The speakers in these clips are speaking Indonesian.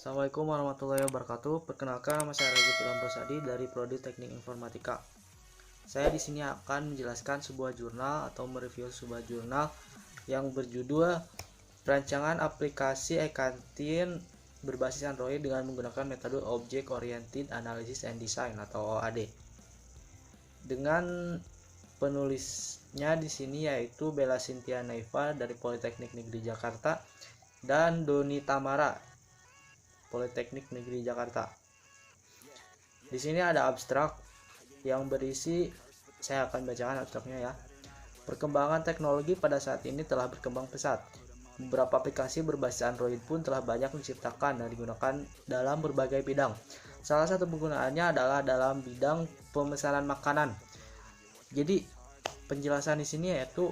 Assalamualaikum warahmatullahi wabarakatuh. Perkenalkan, nama saya Rajit Ilham Rosadi dari Prodi Teknik Informatika. Saya di sini akan menjelaskan sebuah jurnal atau mereview sebuah jurnal yang berjudul Perancangan Aplikasi e-Kantin berbasis Android dengan menggunakan metode Object Oriented Analysis and Design atau OAD. Dengan penulisnya di sini yaitu Bella Cynthia Naifa dari Politeknik Negeri Jakarta dan Doni Tamara Politeknik Negeri Jakarta. Di sini ada abstrak yang berisi, saya akan bacakan abstraknya ya. Perkembangan teknologi pada saat ini telah berkembang pesat. Beberapa aplikasi berbasis Android pun telah banyak diciptakan dan digunakan dalam berbagai bidang. Salah satu penggunaannya adalah dalam bidang pemesanan makanan. Jadi penjelasan di sini yaitu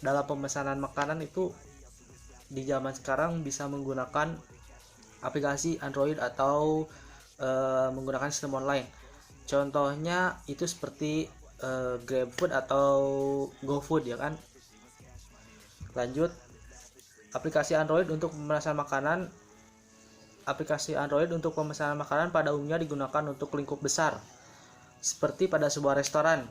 dalam pemesanan makanan itu di zaman sekarang bisa menggunakan aplikasi Android atau menggunakan sistem online. Contohnya itu seperti GrabFood atau GoFood ya kan. Lanjut, aplikasi Android untuk pemesanan makanan. Aplikasi Android untuk pemesanan makanan pada umumnya digunakan untuk lingkup besar, seperti pada sebuah restoran.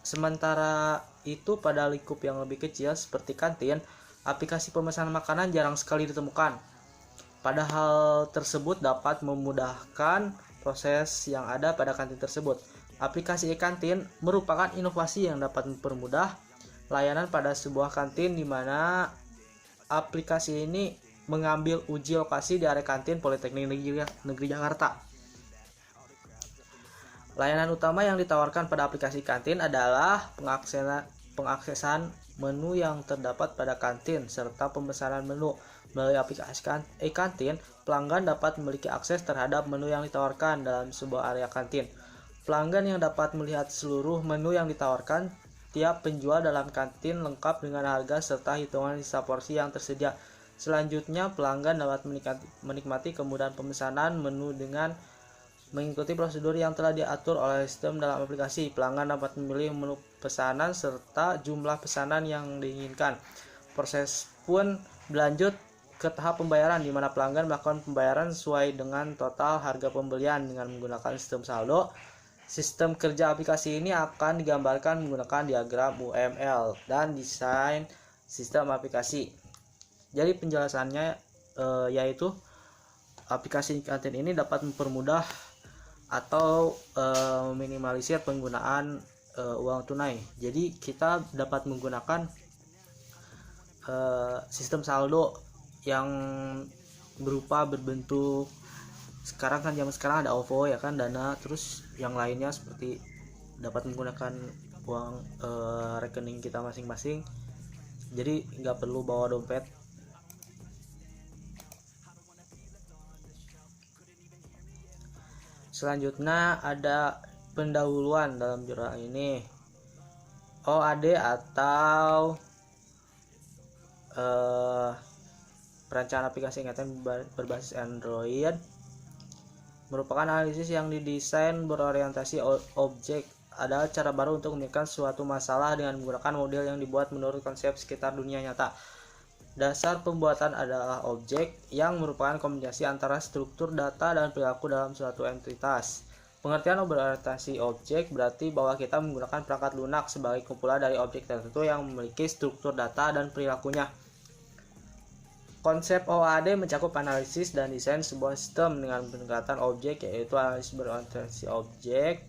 Sementara itu pada lingkup yang lebih kecil seperti kantin, aplikasi pemesanan makanan jarang sekali ditemukan. Padahal tersebut dapat memudahkan proses yang ada pada kantin tersebut. Aplikasi e-kantin merupakan inovasi yang dapat mempermudah layanan pada sebuah kantin, di mana aplikasi ini mengambil uji lokasi di area kantin Politeknik Negeri Jakarta. Layanan utama yang ditawarkan pada aplikasi kantin adalah pengaksesan menu yang terdapat pada kantin serta pemesanan menu. Melalui aplikasi e-kantin, pelanggan dapat memiliki akses terhadap menu yang ditawarkan dalam sebuah area kantin. Pelanggan yang dapat melihat seluruh menu yang ditawarkan tiap penjual dalam kantin lengkap dengan harga serta hitungan sisa porsi yang tersedia. Selanjutnya, pelanggan dapat menikmati kemudahan pemesanan menu dengan mengikuti prosedur yang telah diatur oleh sistem dalam aplikasi. Pelanggan dapat memilih menu pesanan serta jumlah pesanan yang diinginkan. Proses pun berlanjut ke tahap pembayaran, di mana pelanggan melakukan pembayaran sesuai dengan total harga pembelian dengan menggunakan sistem saldo. Sistem kerja aplikasi ini akan digambarkan menggunakan diagram UML dan desain sistem aplikasi. Jadi penjelasannya yaitu aplikasi kantin ini dapat mempermudah atau meminimalisir penggunaan uang tunai. Jadi kita dapat menggunakan sistem saldo yang berupa berbentuk, sekarang kan zaman sekarang ada OVO ya kan, Dana, terus yang lainnya seperti dapat menggunakan uang rekening kita masing-masing. Jadi nggak perlu bawa dompet. Selanjutnya ada pendahuluan dalam jurnal ini. OAD atau perancangan aplikasi e-kantin berbasis Android merupakan analisis yang didesain berorientasi objek. Adalah cara baru untuk memikirkan suatu masalah dengan menggunakan model yang dibuat menurut konsep sekitar dunia nyata. Dasar pembuatan adalah objek yang merupakan kombinasi antara struktur data dan perilaku dalam suatu entitas. Pengertian berorientasi objek berarti bahwa kita menggunakan perangkat lunak sebagai kumpulan dari objek tertentu yang memiliki struktur data dan perilakunya. Konsep OAD mencakup analisis dan desain sebuah sistem dengan pendekatan objek, yaitu analisis berorientasi objek,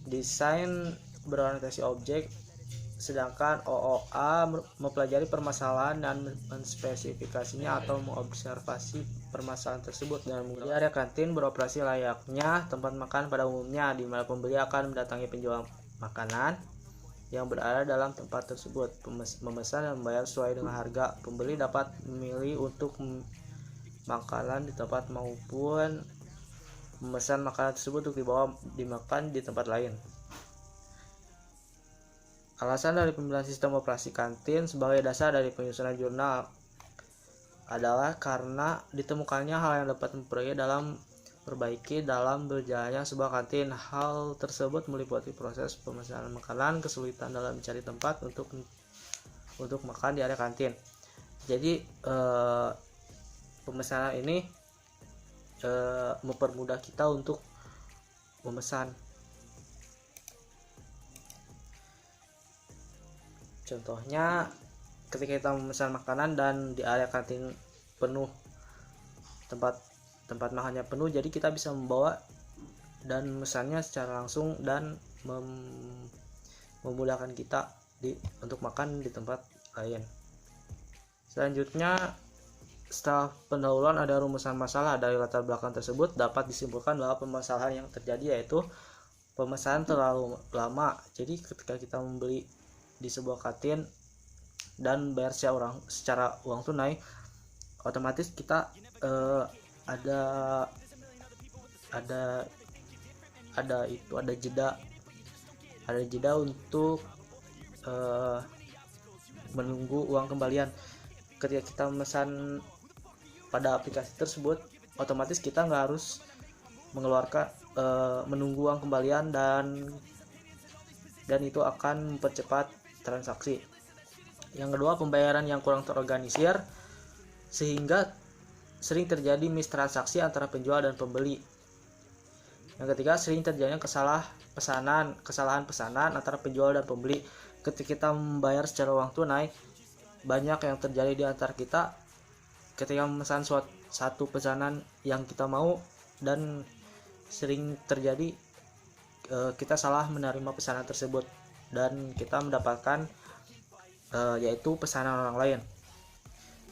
desain berorientasi objek, sedangkan OOA mempelajari permasalahan dan menspesifikasinya atau mengobservasi permasalahan tersebut dengan menggunakan area kantin beroperasi layaknya tempat makan pada umumnya, di mana pembeli akan mendatangi penjual makanan yang berada dalam tempat tersebut, memesan dan membayar sesuai dengan harga. Pembeli dapat memilih untuk makanan di tempat maupun memesan makanan tersebut untuk dimakan di tempat lain. Alasan dari pemilihan sistem operasi kantin sebagai dasar dari penyusunan jurnal adalah karena ditemukannya hal yang dapat memperbaiki dalam berjalannya sebuah kantin. Hal tersebut meliputi proses pemesanan makanan, kesulitan dalam mencari tempat untuk makan di area kantin. Jadi pemesanan ini mempermudah kita untuk memesan. Contohnya ketika kita memesan makanan dan di area kantin penuh, tempat makannya penuh, jadi kita bisa membawa dan memesannya secara langsung dan memudahkan kita untuk makan di tempat lain. Selanjutnya, setelah pendahuluan ada rumusan masalah. Dari latar belakang tersebut dapat disimpulkan bahwa permasalahan yang terjadi yaitu pemesanan terlalu lama. Jadi ketika kita membeli di sebuah kantin dan bayar secara uang tunai, otomatis kita ada jeda untuk menunggu uang kembalian. Ketika kita memesan pada aplikasi tersebut, otomatis kita nggak harus mengeluarkan menunggu uang kembalian dan itu akan mempercepat transaksi. Yang kedua, pembayaran yang kurang terorganisir sehingga sering terjadi mistransaksi antara penjual dan pembeli. Yang ketiga, sering terjadinya kesalahan pesanan antara penjual dan pembeli. Ketika kita membayar secara uang tunai, banyak yang terjadi di antara kita ketika memesan satu pesanan yang kita mau, dan sering terjadi kita salah menerima pesanan tersebut dan kita mendapatkan yaitu pesanan orang lain.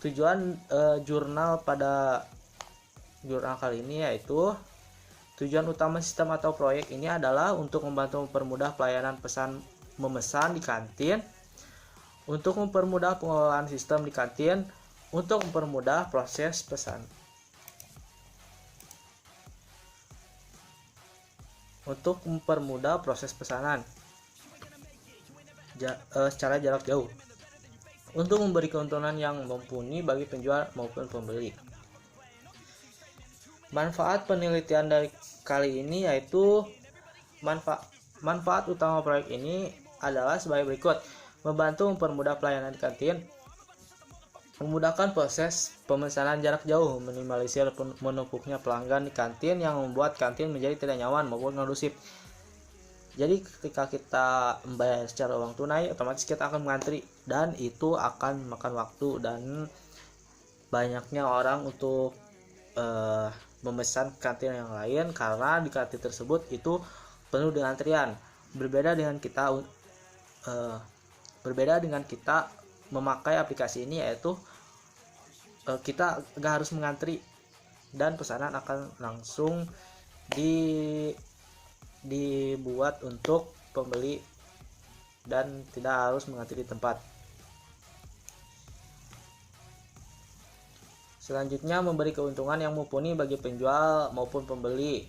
Tujuan jurnal pada jurnal kali ini yaitu tujuan utama sistem atau proyek ini adalah untuk membantu mempermudah pelayanan memesan di kantin, untuk mempermudah pengelolaan sistem di kantin, untuk mempermudah proses pesan, untuk mempermudah proses pesanan secara jarak jauh, untuk memberi keuntungan yang mumpuni bagi penjual maupun pembeli. Manfaat penelitian dari kali ini yaitu manfaat utama proyek ini adalah sebagai berikut: membantu mempermudah pelayanan di kantin, memudahkan proses pemesanan jarak jauh, minimalisir menumpuknya pelanggan di kantin yang membuat kantin menjadi tidak nyaman maupun kondusif. Jadi ketika kita membayar secara uang tunai, otomatis kita akan mengantri dan itu akan memakan waktu dan banyaknya orang untuk memesan kantin yang lain karena di kantin tersebut itu penuh dengan antrian. Berbeda dengan kita memakai aplikasi ini, yaitu kita nggak harus mengantri dan pesanan akan langsung dibuat untuk pembeli dan tidak harus mengantri di tempat. Selanjutnya, memberi keuntungan yang mumpuni bagi penjual maupun pembeli.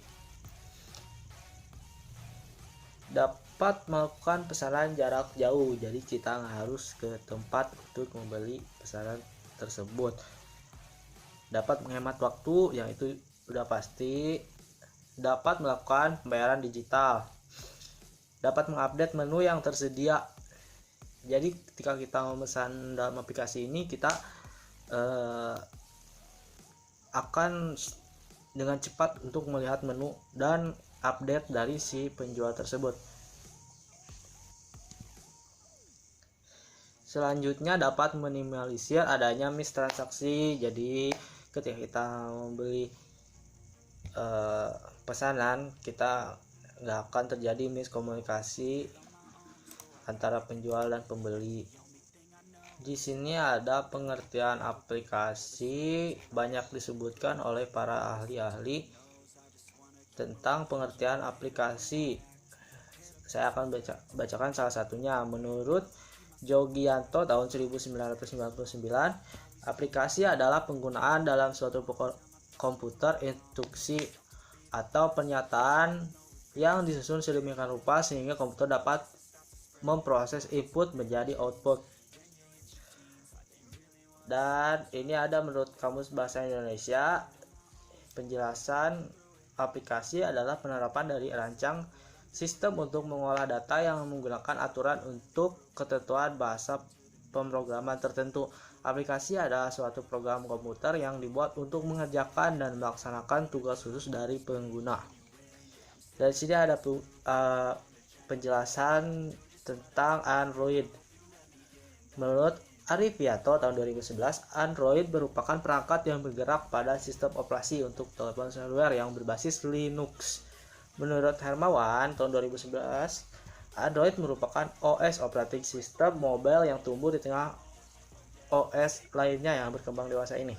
Dapat melakukan pesanan jarak jauh, jadi kita nggak harus ke tempat untuk membeli pesanan tersebut. Dapat menghemat waktu, yang itu sudah pasti. Dapat melakukan pembayaran digital. Dapat mengupdate menu yang tersedia. Jadi ketika kita memesan dalam aplikasi ini, kita akan dengan cepat untuk melihat menu dan update dari si penjual tersebut. Selanjutnya, dapat minimalisir adanya mistransaksi. Jadi ketika kita membeli pesanan, kita nggak akan terjadi miskomunikasi antara penjual dan pembeli. Di sini ada pengertian aplikasi, banyak disebutkan oleh para ahli-ahli tentang pengertian aplikasi. Saya akan bacakan salah satunya. Menurut Jogianto tahun 1999, aplikasi adalah penggunaan dalam suatu komputer instruksi atau pernyataan yang disusun sedemikian rupa sehingga komputer dapat memproses input menjadi output. Dan ini ada menurut Kamus Bahasa Indonesia, penjelasan aplikasi adalah penerapan dari rancang sistem untuk mengolah data yang menggunakan aturan untuk ketentuan bahasa pemrograman tertentu. Aplikasi adalah suatu program komputer yang dibuat untuk mengerjakan dan melaksanakan tugas khusus dari pengguna. Dari sini ada penjelasan tentang Android. Menurut Arifiato tahun 2011, Android merupakan perangkat yang bergerak pada sistem operasi untuk telepon seluler yang berbasis Linux. Menurut Hermawan tahun 2011, Android merupakan OS operating system mobile yang tumbuh di tengah OS lainnya yang berkembang dewasa ini.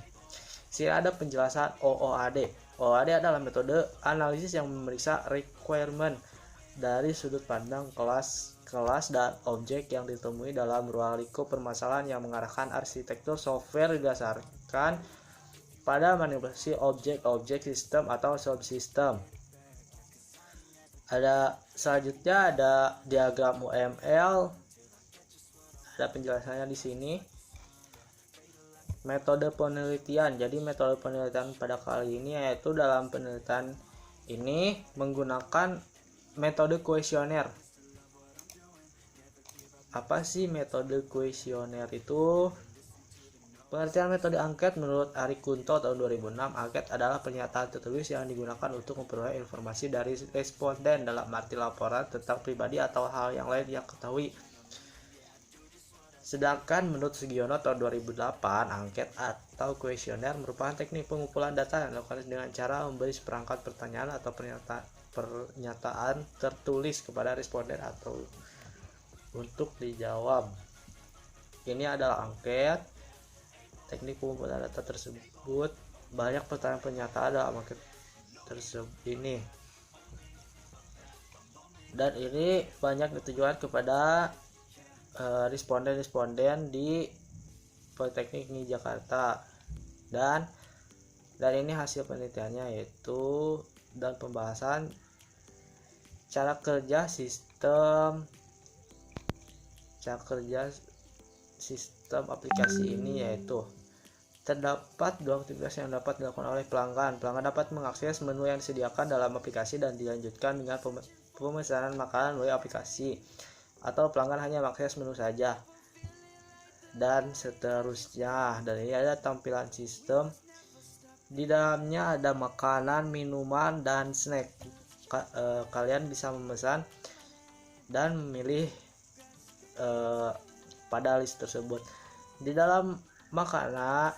Sini ada penjelasan OOAD. OOAD adalah metode analisis yang memeriksa requirement dari sudut pandang kelas dan objek yang ditemui dalam ruang lingkup permasalahan yang mengarahkan arsitektur software didasarkan pada manipulasi objek-objek sistem atau subsistem. Selanjutnya ada diagram UML. Ada penjelasannya di sini. Metode penelitian. Jadi metode penelitian pada kali ini yaitu dalam penelitian ini menggunakan metode kuesioner. Apa sih metode kuesioner itu? Pengertian metode angket menurut Ari Kunto tahun 2006, angket adalah pernyataan tertulis yang digunakan untuk memperoleh informasi dari responden dalam arti laporan tentang pribadi atau hal yang lain yang ketahui. Sedangkan menurut Sugiono tahun 2008, angket atau kuesioner merupakan teknik pengumpulan data yang dilakukan dengan cara memberi seperangkat pertanyaan atau pernyataan tertulis kepada responden atau untuk dijawab. Ini adalah angket. Teknik pengumpulan data tersebut banyak pertanyaan pernyataan dalam angket tersebut ini. Dan ini banyak ditujukan kepada responden di Politeknik Negeri Jakarta, dan ini hasil penelitiannya yaitu dan pembahasan cara kerja sistem aplikasi ini, yaitu terdapat dua aktivitas yang dapat dilakukan oleh pelanggan. Pelanggan dapat mengakses menu yang disediakan dalam aplikasi dan dilanjutkan dengan pemesanan makanan melalui aplikasi, atau pelanggan hanya mengakses menu saja, dan seterusnya. Dan ini ada tampilan sistem. Di dalamnya ada makanan, minuman, dan snack. Kalian bisa memesan dan memilih pada list tersebut. Di dalam makanan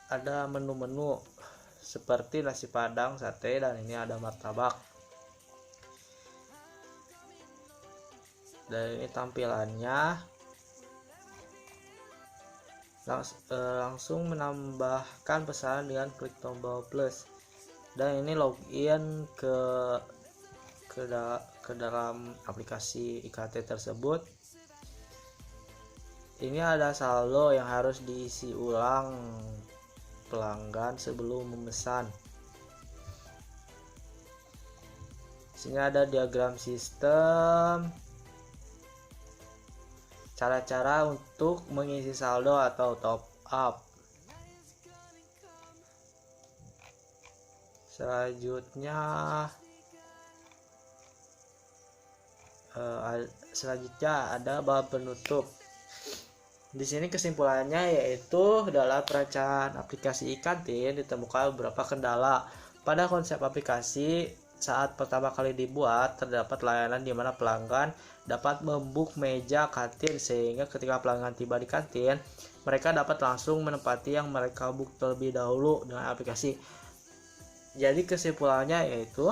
ada menu-menu seperti nasi padang, sate, dan ini ada martabak. Dan ini tampilannya. Langsung menambahkan pesanan dengan klik tombol plus. Dan ini login ke dalam aplikasi IKT tersebut. Ini ada saldo yang harus diisi ulang pelanggan sebelum memesan. Sini ada diagram sistem, cara-cara untuk mengisi saldo atau top up. Selanjutnya ada bab penutup. Di sini kesimpulannya yaitu dalam perancangan aplikasi e-kantin ditemukan beberapa kendala pada konsep aplikasi. Saat pertama kali dibuat, terdapat layanan di mana pelanggan dapat membook meja kantin, sehingga ketika pelanggan tiba di kantin, mereka dapat langsung menempati yang mereka book terlebih dahulu dengan aplikasi. Jadi kesimpulannya yaitu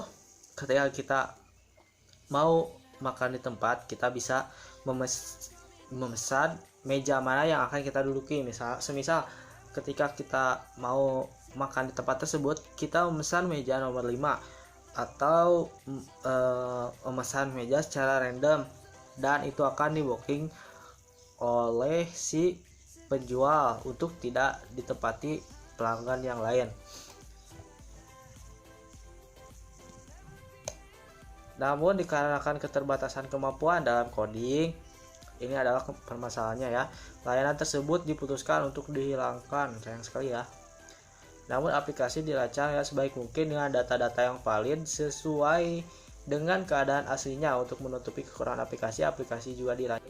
ketika kita mau makan di tempat, kita bisa memesan meja mana yang akan kita duduki. Semisal ketika kita mau makan di tempat tersebut, kita memesan meja nomor 5 atau memesan meja secara random, dan itu akan di booking oleh si penjual untuk tidak ditempati pelanggan yang lain. Namun dikarenakan keterbatasan kemampuan dalam coding, ini adalah permasalahannya ya, layanan tersebut diputuskan untuk dihilangkan. Sayang sekali ya. Namun aplikasi dirancang ya sebaik mungkin dengan data-data yang valid sesuai dengan keadaan aslinya. Untuk menutupi kekurangan aplikasi juga diraih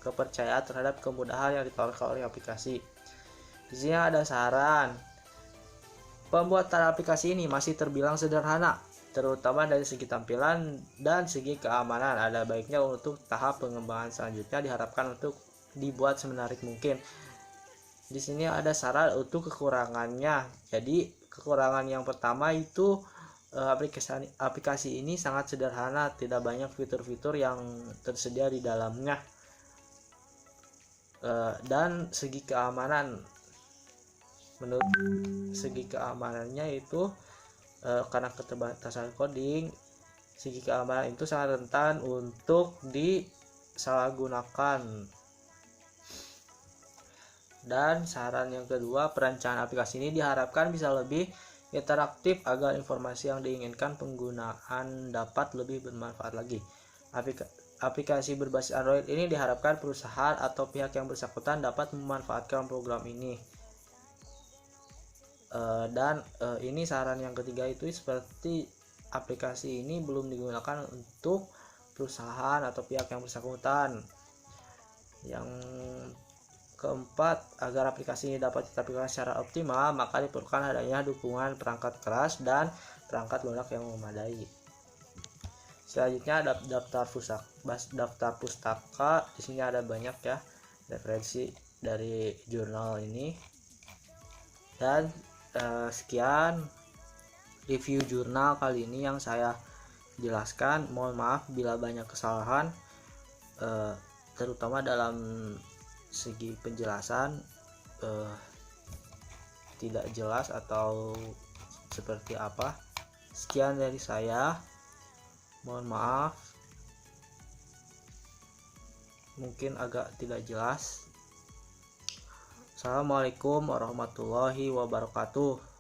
kepercayaan terhadap kemudahan yang ditawarkan oleh aplikasi. Di sini ada saran. Pembuatan aplikasi ini masih terbilang sederhana, terutama dari segi tampilan dan segi keamanan. Ada baiknya untuk tahap pengembangan selanjutnya diharapkan untuk dibuat semenarik mungkin. Di sini ada saran untuk kekurangannya. Jadi kekurangan yang pertama itu aplikasi ini sangat sederhana, tidak banyak fitur-fitur yang tersedia di dalamnya. Dan segi keamanan, menurut segi keamanannya itu karena keterbatasan coding, segi keamanan itu sangat rentan untuk disalahgunakan. Dan saran yang kedua, perancangan aplikasi ini diharapkan bisa lebih interaktif agar informasi yang diinginkan penggunaan dapat lebih bermanfaat lagi. Aplikasi berbasis Android ini diharapkan perusahaan atau pihak yang bersangkutan dapat memanfaatkan program ini. Dan ini saran yang ketiga itu seperti aplikasi ini belum digunakan untuk perusahaan atau pihak yang bersangkutan. Yang keempat, agar aplikasi ini dapat ditampilkan secara optimal, maka diperlukan adanya dukungan perangkat keras dan perangkat lunak yang memadai. Selanjutnya ada daftar pustaka. Di sini ada banyak ya referensi dari jurnal ini. Dan sekian review jurnal kali ini yang saya jelaskan. Mohon maaf bila banyak kesalahan, terutama dalam segi penjelasan tidak jelas atau seperti apa. Sekian dari saya, mohon maaf mungkin agak tidak jelas. Assalamualaikum warahmatullahi wabarakatuh.